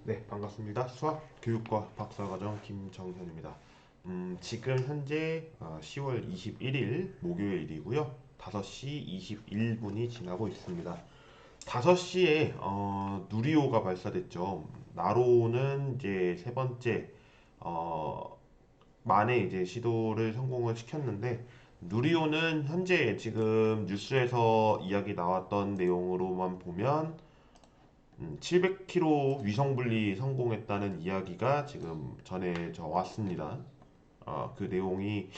네, 반갑습니다. 수학 교육과 박사과정 김정현입니다. 지금 현재 10월 21일 목요일이고요. 5시 21분이 지나고 있습니다. 5시에 누리호가 발사됐죠. 나로는 이제 세 번째 어, 만에 이제 시도를 성공을 시켰는데, 누리호는 현재 지금 뉴스에서 이야기 나왔던 내용으로만 보면 700km 위성 분리 성공했다는 이야기가 지금 전해져 왔습니다. 그 내용이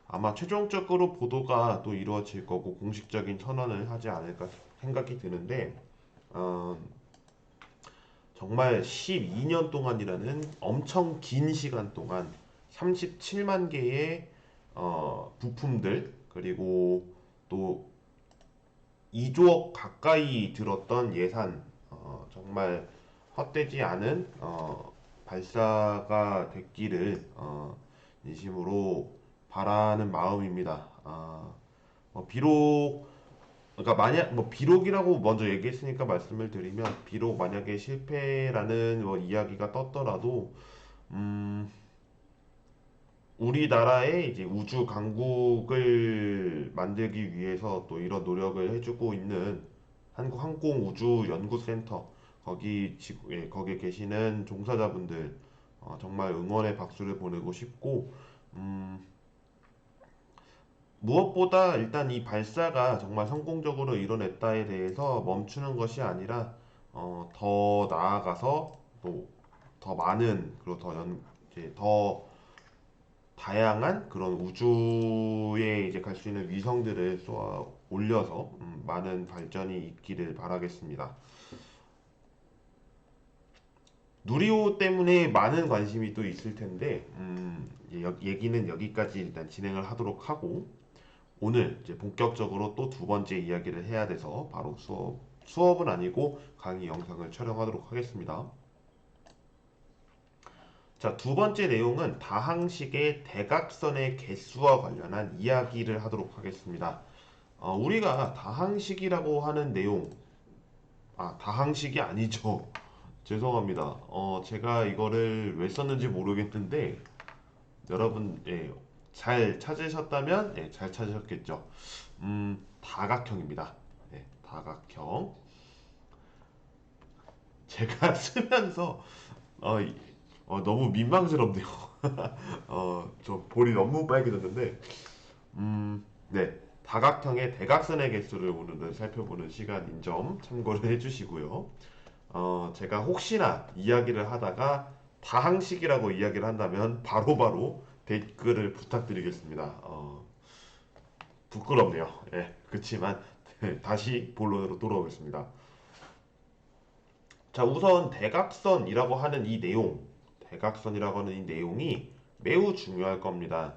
아마 최종적으로 보도가 또 이루어질 거고 공식적인 선언을 하지 않을까 생각이 드는데, 어, 정말 12년 동안이라는 엄청 긴 시간 동안 37만 개의 부품들, 그리고 또 2조억 가까이 들었던 예산, 정말 헛되지 않은 발사가 됐기를 진심으로 바라는 마음입니다. 비록, 그러니까 만약 뭐 비록이라고 먼저 얘기했으니까 말씀을 드리면, 비록 만약에 실패라는 뭐 이야기가 떴더라도 음, 우리나라의 이제 우주 강국을 만들기 위해서 또 이런 노력을 해주고 있는 한국항공우주연구센터, 거기에 계시는 종사자분들, 정말 응원의 박수를 보내고 싶고, 음, 무엇보다 일단 이 발사가 정말 성공적으로 이뤄냈다에 대해서 멈추는 것이 아니라 더 나아가서 또 더 많은, 그리고 이제 더 다양한 그런 우주에 이제 갈 수 있는 위성들을 쏘아 올려서 많은 발전이 있기를 바라겠습니다. 누리호 때문에 많은 관심이 또 있을 텐데, 얘기는 여기까지 일단 진행을 하도록 하고, 오늘 이제 본격적으로 또 두 번째 이야기를 해야 돼서 바로 수업은 아니고 강의 영상을 촬영하도록 하겠습니다. 자, 두 번째 내용은 다항식의 대각선의 개수와 관련한 이야기를 하도록 하겠습니다. 우리가 다항식이라고 하는 내용, 다항식이 아니죠. 죄송합니다. 제가 이거를 왜 썼는지 모르겠는데, 여러분, 예, 잘 찾으셨다면, 예, 잘 찾으셨겠죠. 다각형입니다. 예, 다각형. 제가 쓰면서, 어, 너무 민망스럽네요. 저 볼이 너무 빨개졌는데, 네. 다각형의 대각선의 개수를 오늘은 살펴보는 시간인 점 참고를 해주시고요. 제가 혹시나 이야기를 하다가 다항식이라고 이야기를 한다면 바로바로 댓글을 부탁드리겠습니다. 부끄럽네요. 예, 그렇지만 다시 본론으로 돌아오겠습니다. 자, 우선 대각선이라고 하는 이 내용이 매우 중요할 겁니다.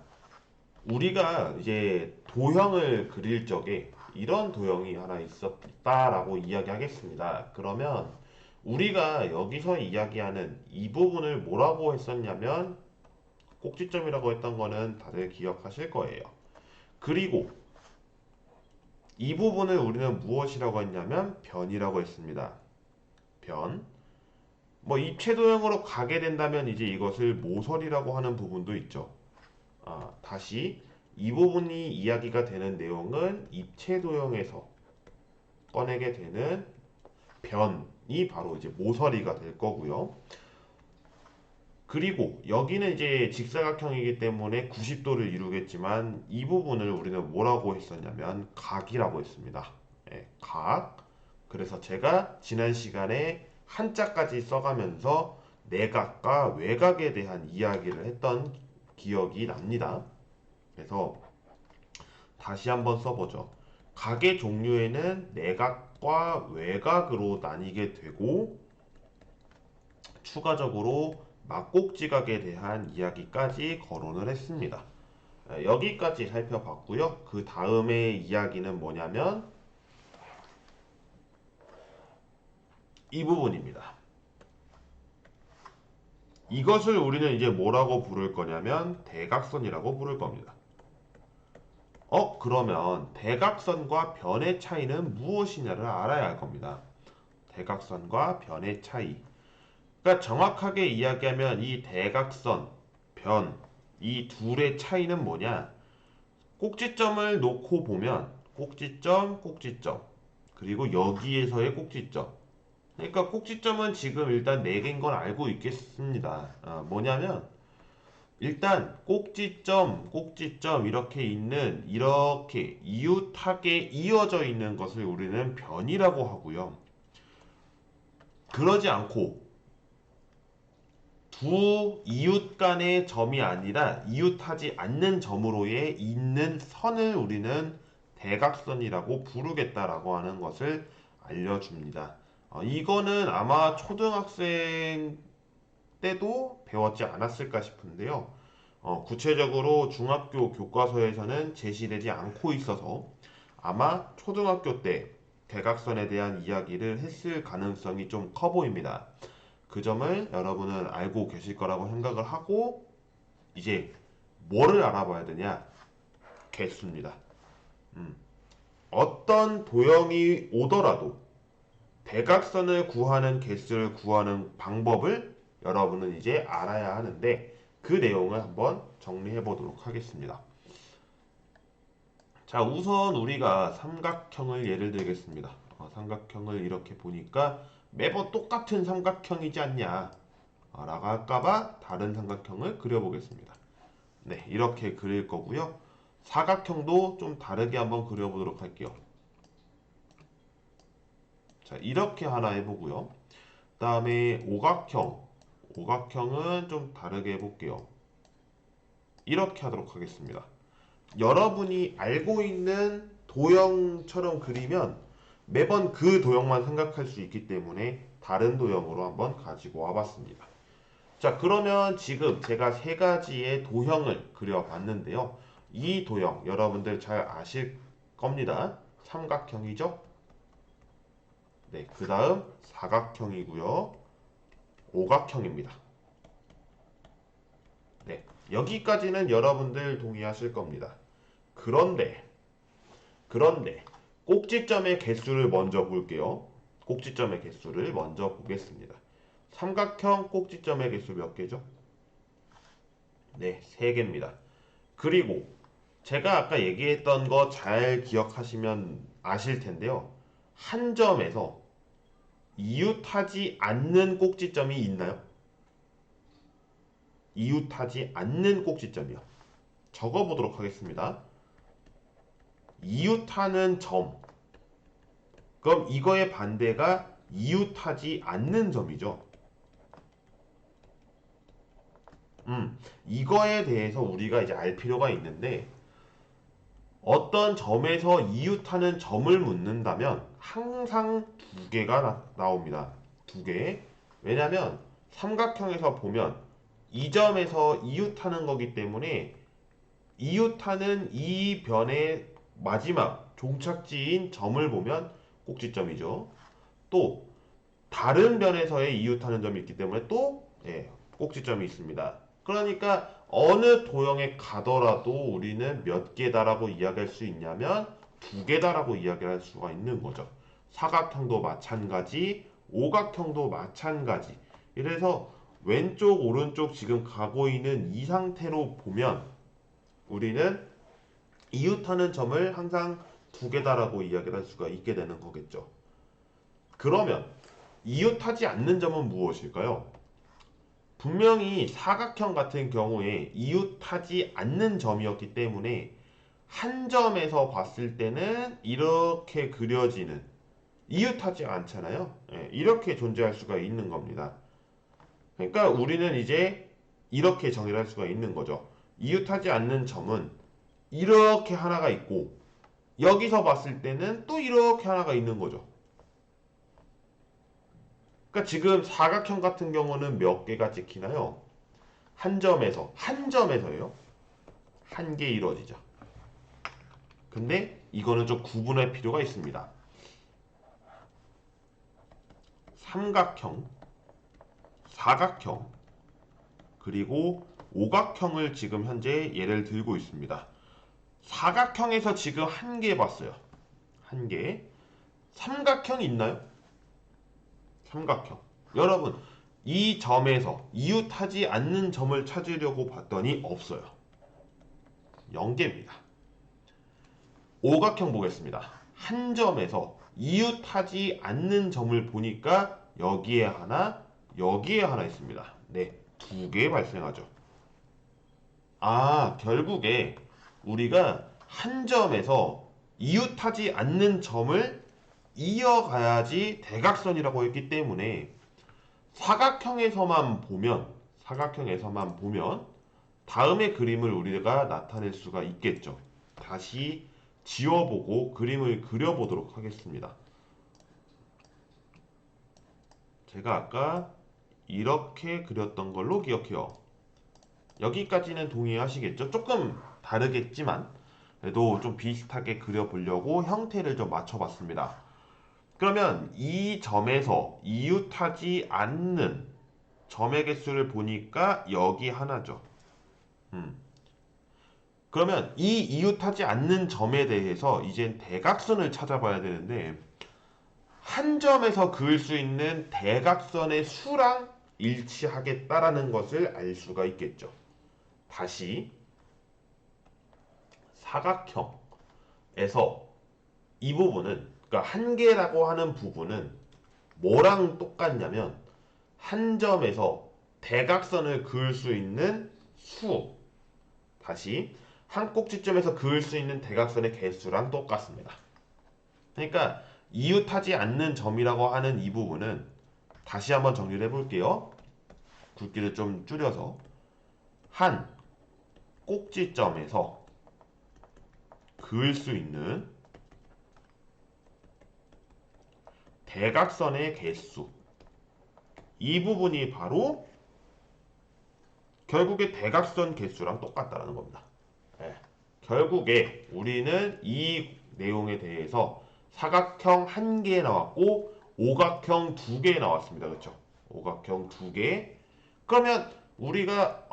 우리가 이제 도형을 그릴 적에 이런 도형이 하나 있었다라고 이야기하겠습니다. 그러면 우리가 여기서 이야기하는 이 부분을 뭐라고 했었냐면, 꼭지점이라고 했던 거는 다들 기억하실 거예요. 그리고 이 부분을 우리는 무엇이라고 했냐면 변이라고 했습니다. 변. 뭐 입체도형으로 가게 된다면 이제 이것을 모서리라고 하는 부분도 있죠. 다시 이 부분이 이야기가 되는 내용은 입체도형에서 꺼내게 되는 변이 바로 이제 모서리가 될 거고요. 그리고 여기는 이제 직사각형이기 때문에 90도를 이루겠지만, 이 부분을 우리는 뭐라고 했었냐면 각이라고 했습니다. 예, 각. 그래서 제가 지난 시간에 한자까지 써가면서 내각과 외각에 대한 이야기를 했던 기억이 납니다. 그래서 다시 한번 써보죠. 각의 종류에는 내각과 외각으로 나뉘게 되고, 추가적으로 막곡지각에 대한 이야기까지 거론을 했습니다. 여기까지 살펴봤고요. 그 다음에 이야기는 뭐냐면 이 부분입니다. 이것을 우리는 이제 뭐라고 부를 거냐면 대각선이라고 부를 겁니다. 그러면 대각선과 변의 차이는 무엇이냐를 알아야 할 겁니다. 대각선과 변의 차이. 그러니까 정확하게 이야기하면 이 대각선, 변, 이 둘의 차이는 뭐냐? 꼭지점을 놓고 보면 꼭지점, 꼭지점, 그리고 여기에서의 꼭지점. 그러니까 꼭지점은 지금 일단 4개인 건 알고 있겠습니다. 뭐냐면 일단 꼭지점, 꼭지점 이렇게 있는 이렇게 이웃하게 이어져 있는 것을 우리는 변이라고 하고요. 그러지 않고 두 이웃 간의 점이 아니라 이웃하지 않는 점으로의 있는 선을 우리는 대각선이라고 부르겠다라고 하는 것을 알려줍니다. 이거는 아마 초등학생 때도 배웠지 않았을까 싶은데요. 구체적으로 중학교 교과서에서는 제시되지 않고 있어서 아마 초등학교 때 대각선에 대한 이야기를 했을 가능성이 좀 커 보입니다. 그 점을 여러분은 알고 계실 거라고 생각을 하고 이제 뭐를 알아봐야 되냐? 개수입니다. 음. 어떤 도형이 오더라도 대각선을 구하는 개수를 구하는 방법을 여러분은 이제 알아야 하는데 그 내용을 한번 정리해 보도록 하겠습니다. 자, 우선 우리가 삼각형을 예를 들겠습니다. 삼각형을 이렇게 보니까 매번 똑같은 삼각형이지 않냐 라고 할까봐 다른 삼각형을 그려보겠습니다. 네, 이렇게 그릴 거고요. 사각형도 좀 다르게 한번 그려보도록 할게요. 자, 이렇게 하나 해보고요. 그 다음에 오각형은 좀 다르게 해볼게요. 이렇게 하도록 하겠습니다. 여러분이 알고 있는 도형처럼 그리면 매번 그 도형만 생각할 수 있기 때문에 다른 도형으로 한번 가지고 와봤습니다. 자, 그러면 지금 제가 세 가지의 도형을 그려봤는데요. 이 도형 여러분들 잘 아실 겁니다. 삼각형이죠? 네, 그 다음 사각형이고요. 오각형입니다. 네, 여기까지는 여러분들 동의하실 겁니다. 그런데 꼭지점의 개수를 먼저 볼게요. 꼭지점의 개수를 먼저 보겠습니다. 삼각형 꼭지점의 개수 몇 개죠? 네, 3개입니다. 그리고 제가 아까 얘기했던 거 잘 기억하시면 아실 텐데요. 한 점에서 이웃하지 않는 꼭지점이 있나요? 이웃하지 않는 꼭지점이요. 적어보도록 하겠습니다. 이웃하는 점. 그럼 이거의 반대가 이웃하지 않는 점이죠. 이거에 대해서 우리가 이제 알 필요가 있는데 어떤 점에서 이웃하는 점을 묻는다면 항상 2개가 나옵니다. 2개. 왜냐면 삼각형에서 보면 이 점에서 이웃하는 거기 때문에 이웃하는 이 변의 마지막 종착지인 점을 보면 꼭지점이죠. 또 다른 변에서의 이웃하는 점이 있기 때문에 또 꼭지점이 있습니다. 그러니까 어느 도형에 가더라도 우리는 몇 개다라고 이야기할 수 있냐면 2개다라고 이야기할 수가 있는 거죠. 사각형도 마찬가지, 오각형도 마찬가지. 이래서 왼쪽, 오른쪽 지금 가고 있는 이 상태로 보면 우리는 이웃하는 점을 항상 2개다라고 이야기를 할 수가 있게 되는 거겠죠. 그러면 이웃하지 않는 점은 무엇일까요? 분명히 사각형 같은 경우에 이웃하지 않는 점이었기 때문에 한 점에서 봤을 때는 이렇게 그려지는 이웃하지 않잖아요. 이렇게 존재할 수가 있는 겁니다. 그러니까 우리는 이제 이렇게 정의를 할 수가 있는 거죠. 이웃하지 않는 점은 이렇게 하나가 있고 여기서 봤을 때는 또 이렇게 하나가 있는 거죠. 그러니까 지금 사각형 같은 경우는 몇 개가 찍히나요? 한 점에서요. 한 개 이루어지죠. 근데 이거는 좀 구분할 필요가 있습니다. 삼각형, 사각형, 그리고 오각형을 지금 현재 예를 들고 있습니다. 사각형에서 지금 한 개 봤어요. 한 개. 삼각형 있나요? 삼각형. 여러분, 이 점에서 이웃하지 않는 점을 찾으려고 봤더니 없어요. 0개입니다. 오각형 보겠습니다. 한 점에서 이웃하지 않는 점을 보니까 여기에 하나, 여기에 하나 있습니다. 네, 2개 발생하죠. 결국에 우리가 한 점에서 이웃하지 않는 점을 이어가야지 대각선이라고 했기 때문에 사각형에서만 보면 다음의 그림을 우리가 나타낼 수가 있겠죠. 다시 지워보고 그림을 그려보도록 하겠습니다. 제가 아까 이렇게 그렸던 걸로 기억해요. 여기까지는 동의하시겠죠? 조금 다르겠지만 그래도 좀 비슷하게 그려보려고 형태를 좀 맞춰봤습니다. 그러면 이 점에서 이웃하지 않는 점의 개수를 보니까 여기 하나죠. 그러면 이 이웃하지 않는 점에 대해서 이젠 대각선을 찾아봐야 되는데 한 점에서 그을 수 있는 대각선의 수랑 일치하겠다라는 것을 알 수가 있겠죠. 다시 사각형에서 이 부분은 그러니까 한 개라고 하는 부분은 뭐랑 똑같냐면 한 점에서 대각선을 그을 수 있는 수 다시 한 꼭지점에서 그을 수 있는 대각선의 개수랑 똑같습니다. 그러니까 이웃하지 않는 점이라고 하는 이 부분은 다시 한번 정리를 해볼게요. 굵기를 좀 줄여서 한 꼭지점에서 그을 수 있는 대각선의 개수 이 부분이 바로 결국에 대각선 개수랑 똑같다는 겁니다. 네. 결국에 우리는 이 내용에 대해서 사각형 1개 나왔고 오각형 2개 나왔습니다. 그렇죠? 오각형 2개. 그러면 우리가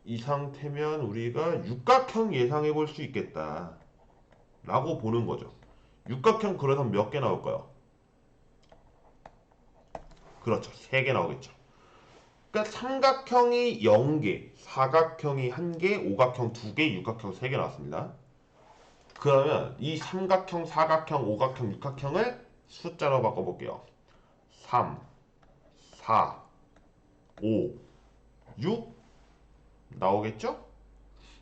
이 상태면 우리가 육각형 예상해 볼 수 있겠다. 라고 보는 거죠. 육각형 그러면 몇 개 나올까요? 그렇죠. 3개 나오겠죠. 그러니까 삼각형이 0개, 사각형이 1개, 오각형 2개, 육각형 3개 나왔습니다. 그러면 이 삼각형, 사각형, 오각형, 육각형을 숫자로 바꿔볼게요. 3, 4, 5, 6 나오겠죠?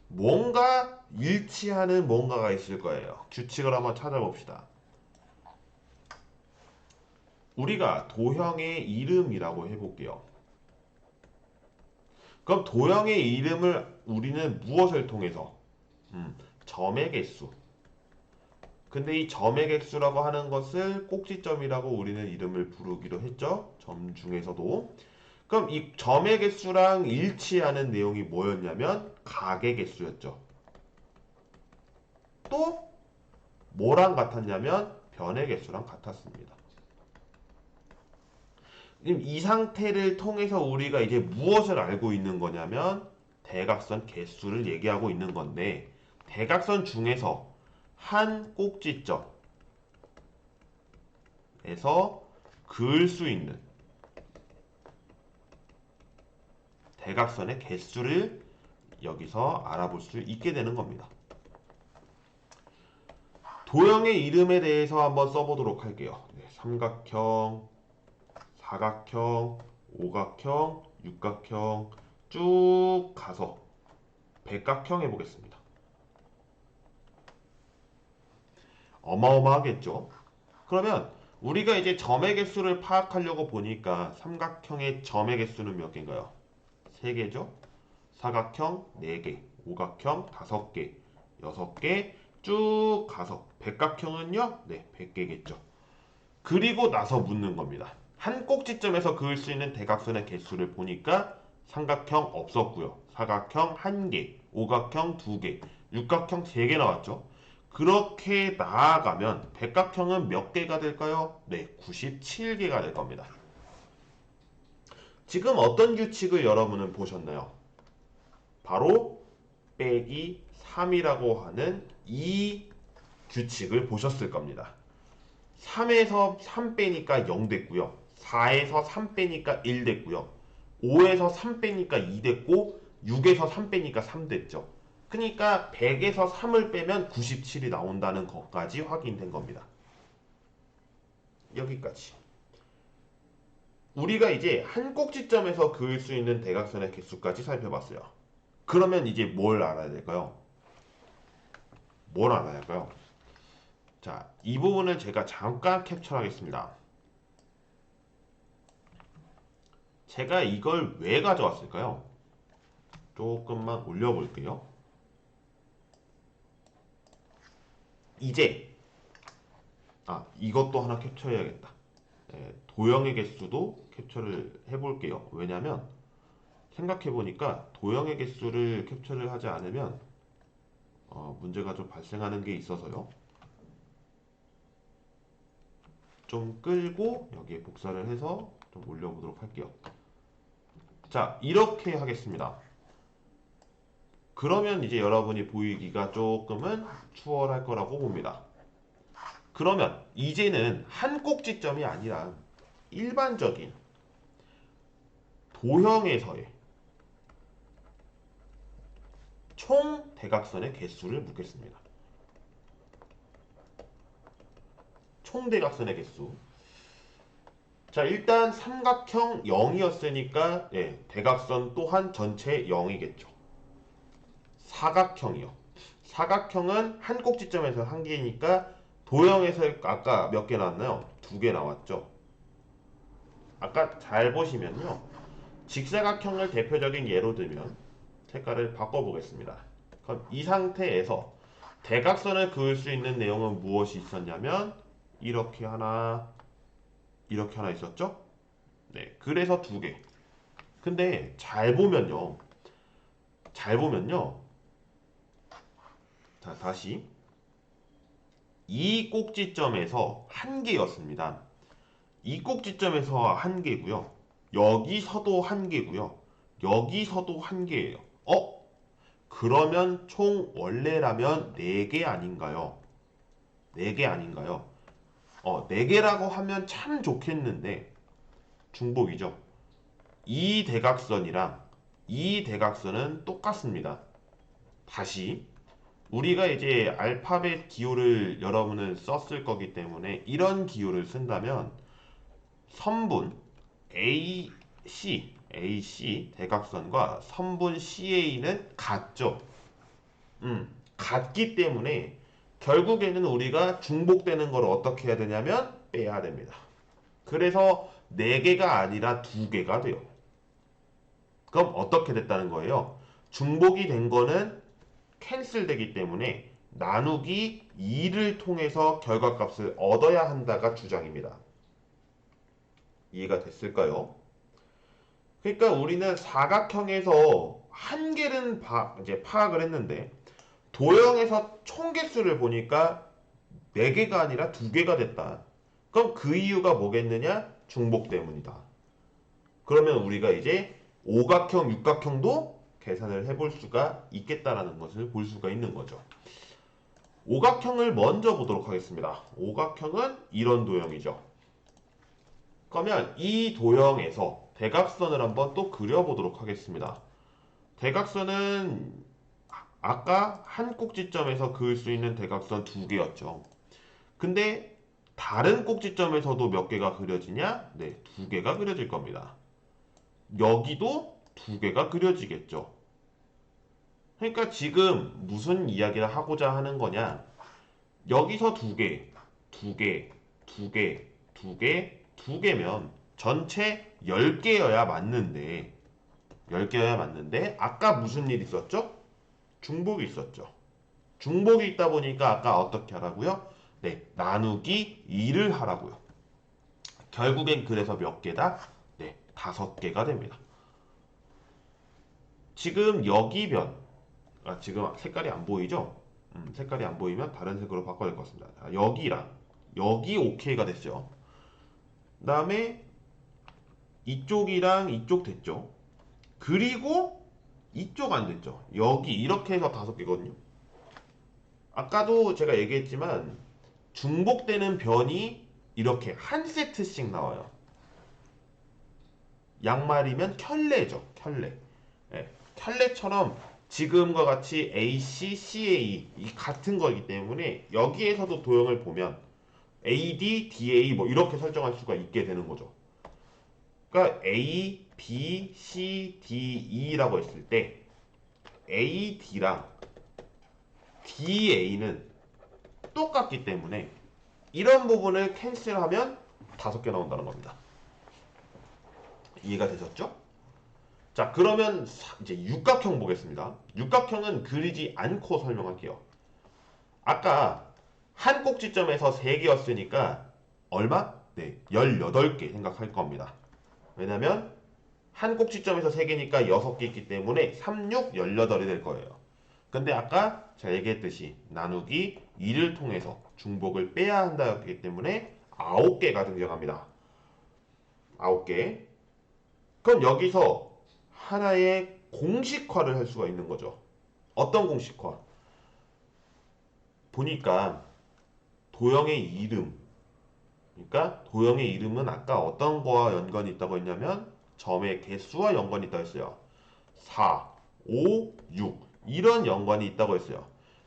뭔가 일치하는 뭔가가 있을 거예요. 규칙을 한번 찾아봅시다. 우리가 도형의 이름이라고 해볼게요. 그럼 도형의 이름을 우리는 무엇을 통해서? 점의 개수. 근데 이 점의 개수라고 하는 것을 꼭지점이라고 우리는 이름을 부르기로 했죠. 점 중에서도. 그럼 이 점의 개수랑 일치하는 내용이 뭐였냐면 각의 개수였죠. 또 뭐랑 같았냐면 변의 개수랑 같았습니다. 이 상태를 통해서 우리가 이제 무엇을 알고 있는 거냐면 대각선 개수를 얘기하고 있는 건데 대각선 중에서 한 꼭지점에서 그을 수 있는 대각선의 개수를 여기서 알아볼 수 있게 되는 겁니다. 도형의 이름에 대해서 한번 써보도록 할게요. 삼각형, 사각형, 오각형, 육각형 쭉 가서 백각형 해보겠습니다. 어마어마하겠죠? 그러면 우리가 이제 점의 개수를 파악하려고 보니까 삼각형의 점의 개수는 몇 개인가요? 3개죠? 사각형 4개, 오각형 5개, 6개 쭉 가서 백각형은요? 네, 100개겠죠. 그리고 나서 묻는 겁니다. 한 꼭지점에서 그을 수 있는 대각선의 개수를 보니까 삼각형 없었고요. 사각형 1개, 오각형 2개, 육각형 3개 나왔죠. 그렇게 나아가면 백각형은 몇 개가 될까요? 네, 97개가 될 겁니다. 지금 어떤 규칙을 여러분은 보셨나요? 바로 빼기 3이라고 하는 이 규칙을 보셨을 겁니다. 3에서 3 빼니까 0 됐고요. 4에서 3 빼니까 1 됐고요. 5에서 3 빼니까 2 됐고 6에서 3 빼니까 3 됐죠. 그러니까 100에서 3을 빼면 97이 나온다는 것까지 확인된 겁니다. 여기까지. 우리가 이제 한 꼭지점에서 그을 수 있는 대각선의 개수까지 살펴봤어요. 그러면 이제 뭘 알아야 될까요? 뭘 알아야 할까요? 자, 이 부분을 제가 잠깐 캡처하겠습니다. 제가 이걸 왜 가져왔을까요? 조금만 올려볼게요. 이제 이것도 하나 캡처해야겠다. 도형의 개수도 캡처를 해볼게요. 왜냐면 생각해보니까 도형의 개수를 캡처를 하지 않으면 문제가 좀 발생하는 게 있어서요. 좀 끌고 여기에 복사를 해서 좀 올려보도록 할게요. 자, 이렇게 하겠습니다. 그러면 이제 여러분이 보이기가 조금은 추월할 거라고 봅니다. 그러면 이제는 한 꼭지점이 아니라 일반적인 도형에서의 총 대각선의 개수를 묻겠습니다. 총 대각선의 개수. 자, 일단 삼각형 0이었으니까 대각선 또한 전체 0이겠죠. 사각형이요. 사각형은 한 꼭지점에서 한 개니까 도형에서 아까 몇 개 나왔나요? 2개 나왔죠. 아까 잘 보시면요. 직사각형을 대표적인 예로 들면 색깔을 바꿔보겠습니다. 그럼 이 상태에서 대각선을 그을 수 있는 내용은 무엇이 있었냐면 이렇게 하나, 이렇게 하나 있었죠? 네, 그래서 2개. 근데 잘 보면요. 잘 보면요. 자, 다시 이 꼭지점에서 한 개였습니다. 이 꼭지점에서 한 개고요. 여기서도 한 개고요. 여기서도 한 개예요. 그러면 총 원래라면 4개 아닌가요? 4개 아닌가요? 4개라고 하면 참 좋겠는데 중복이죠. 이 대각선이랑 이 대각선은 똑같습니다. 다시 우리가 이제 알파벳 기호를 여러분은 썼을 거기 때문에 이런 기호를 쓴다면 선분 AC 대각선과 선분 CA는 같죠. 같기 때문에 결국에는 우리가 중복되는 걸 어떻게 해야 되냐면 빼야 됩니다. 그래서 4개가 아니라 2개가 돼요. 그럼 어떻게 됐다는 거예요? 중복이 된 거는 캔슬되기 때문에 나누기 2를 통해서 결과값을 얻어야 한다가 주장입니다. 이해가 됐을까요? 그러니까 우리는 사각형에서 한 개는 이제 파악을 했는데 도형에서 총 개수를 보니까 4개가 아니라 2개가 됐다. 그럼 그 이유가 뭐겠느냐? 중복 때문이다. 그러면 우리가 이제 오각형, 육각형도 계산을 해볼 수가 있겠다라는 것을 볼 수가 있는 거죠. 오각형을 먼저 보도록 하겠습니다. 오각형은 이런 도형이죠. 그러면 이 도형에서 대각선을 한번 또 그려보도록 하겠습니다. 대각선은 아까 한 꼭지점에서 그을 수 있는 대각선 2개였죠. 근데 다른 꼭지점에서도 몇 개가 그려지냐? 네, 2개가 그려질 겁니다. 여기도 2개가 그려지겠죠. 그러니까 지금 무슨 이야기를 하고자 하는 거냐? 여기서 2개, 2개, 2개, 2개, 2개면 전체 10개여야 맞는데 10개여야 맞는데 아까 무슨 일 있었죠? 중복이 있었죠. 중복이 있다 보니까 아까 어떻게 하라고요? 네, 나누기 2를 하라고요. 결국엔 그래서 몇 개다? 네, 5개가 됩니다. 지금 여기 변, 지금 색깔이 안 보이죠? 색깔이 안 보이면 다른 색으로 바꿔야 될 것 같습니다. 자, 여기랑 여기 OK가 됐죠. 그 다음에 이쪽이랑 이쪽 됐죠. 그리고 이쪽 안 됐죠. 여기 이렇게 해서 5개거든요. 아까도 제가 얘기했지만 중복되는 변이 이렇게 한 세트씩 나와요. 양말이면 켤레죠. 켤레. 예, 켤레처럼 지금과 같이 AC, CA 이 같은 거이기 때문에 여기에서도 도형을 보면 AD, DA 뭐 이렇게 설정할 수가 있게 되는 거죠. 그러니까 A, B, C, D, E라고 했을 때 AD랑 DA는 똑같기 때문에 이런 부분을 캔슬하면 5개 나온다는 겁니다. 이해가 되셨죠? 자, 그러면 이제 육각형 보겠습니다. 육각형은 그리지 않고 설명할게요. 아까 한 꼭지점에서 3개였으니까 얼마? 네, 18개 생각할 겁니다. 왜냐면 한 꼭지점에서 3개니까 6개 있기 때문에 3, 6, 18이 될 거예요. 근데 아까 제가 얘기했듯이 나누기 2를 통해서 중복을 빼야 한다였기 때문에 9개가 등장합니다. 9개. 그럼 여기서 하나의 공식화를 할 수가 있는 거죠. 어떤 공식화? 보니까 도형의 이름, 그러니까 도형의 이름은 아까 어떤 거와 연관이 있다고 했냐면 점의 개수와 연관이 있다고 했어요. 4, 5, 6 이런 연관이 있다고 했어요.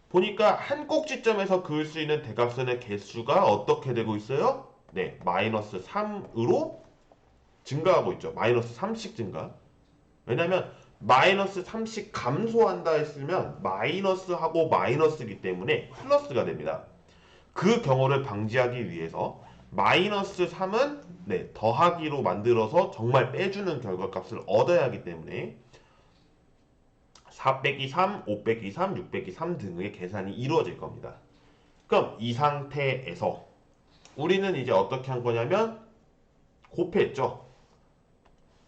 보니까 한 꼭지점에서 그을 수 있는 대각선의 개수가 어떻게 되고 있어요? 네, 마이너스 3으로 증가하고 있죠. 마이너스 3씩 증가. 왜냐면 마이너스 3씩 감소한다 했으면 마이너스하고 마이너스이기 때문에 플러스가 됩니다. 그 경우를 방지하기 위해서 마이너스 3은 네, 더하기로 만들어서 정말 빼주는 결과값을 얻어야 하기 때문에 4 빼기 3, 5 빼기 3, 6 빼기 3 등의 계산이 이루어질 겁니다. 그럼 이 상태에서 우리는 이제 어떻게 한 거냐면 곱했죠.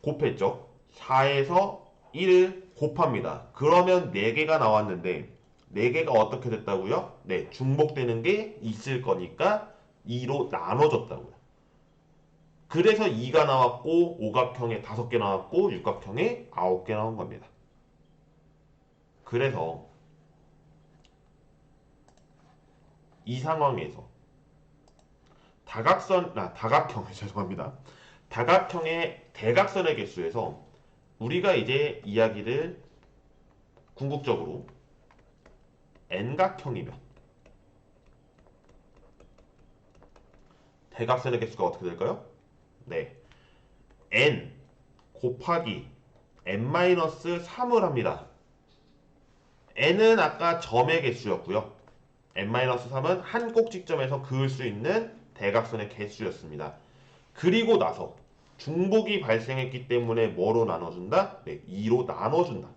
곱했죠. 4에서 1을 곱합니다. 그러면 4개가 나왔는데 4개가 어떻게 됐다고요? 네, 중복되는 게 있을 거니까 2로 나눠졌다고요. 그래서 2가 나왔고 오각형에 5개 나왔고 육각형에 9개 나온 겁니다. 그래서 이 상황에서 다각형 죄송합니다. 다각형의 대각선의 개수에서 우리가 이제 이야기를 궁극적으로 n각형이면 대각선의 개수가 어떻게 될까요? 네, n 곱하기 n-3을 합니다. n은 아까 점의 개수였고요. n-3은 한 꼭지점에서 그을 수 있는 대각선의 개수였습니다. 그리고 나서 중복이 발생했기 때문에 뭐로 나눠준다? 네, 2로 나눠준다.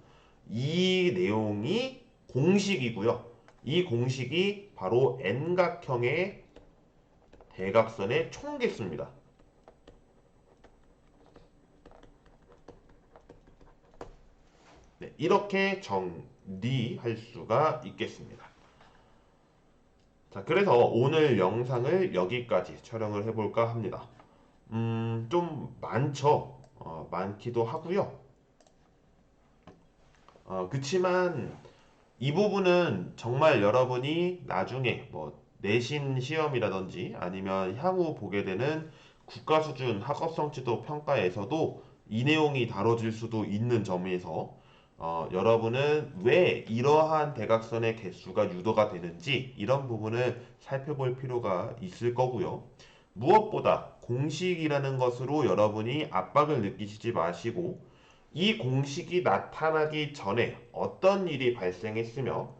이 내용이 공식이고요. 이 공식이 바로 n각형의 대각선의 총개수입니다. 네, 이렇게 정리할 수가 있겠습니다. 자, 그래서 오늘 영상을 여기까지 촬영을 해볼까 합니다. 좀 많죠. 많기도 하고요. 그치만 이 부분은 정말 여러분이 나중에 뭐 내신 시험이라든지 아니면 향후 보게 되는 국가 수준 학업성 지도 평가에서도 이 내용이 다뤄질 수도 있는 점에서 여러분은 왜 이러한 대각선의 개수가 유도가 되는지 이런 부분을 살펴볼 필요가 있을 거고요. 무엇보다 공식이라는 것으로 여러분이 압박을 느끼시지 마시고 이 공식이 나타나기 전에 어떤 일이 발생했으며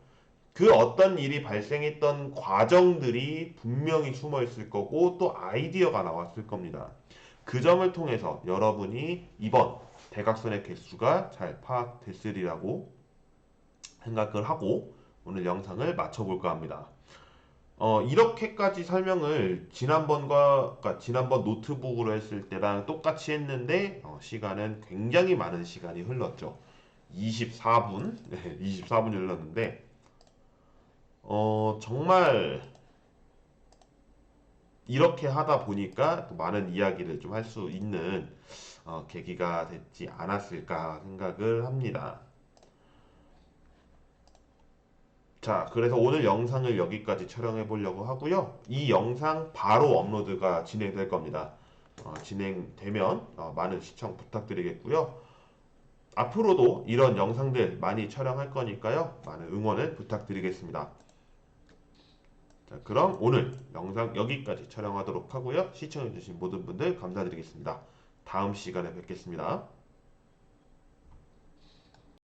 그 어떤 일이 발생했던 과정들이 분명히 숨어 있을 거고 또 아이디어가 나왔을 겁니다. 그 점을 통해서 여러분이 이번 대각선의 개수가 잘 파악됐으리라고 생각을 하고 오늘 영상을 마쳐볼까 합니다. 이렇게까지 설명을 그러니까 지난번 노트북으로 했을 때랑 똑같이 했는데 시간은 굉장히 많은 시간이 흘렀죠. 24분, 네, 24분이 흘렀는데 정말 이렇게 하다 보니까 또 많은 이야기를 좀 할 수 있는 계기가 됐지 않았을까 생각을 합니다. 자, 그래서 오늘 영상을 여기까지 촬영해 보려고 하고요. 이 영상 바로 업로드가 진행될 겁니다. 진행되면 많은 시청 부탁드리겠고요. 앞으로도 이런 영상들 많이 촬영할 거니까요. 많은 응원을 부탁드리겠습니다. 자, 그럼 오늘 영상 여기까지 촬영하도록 하고요. 시청해주신 모든 분들 감사드리겠습니다. 다음 시간에 뵙겠습니다.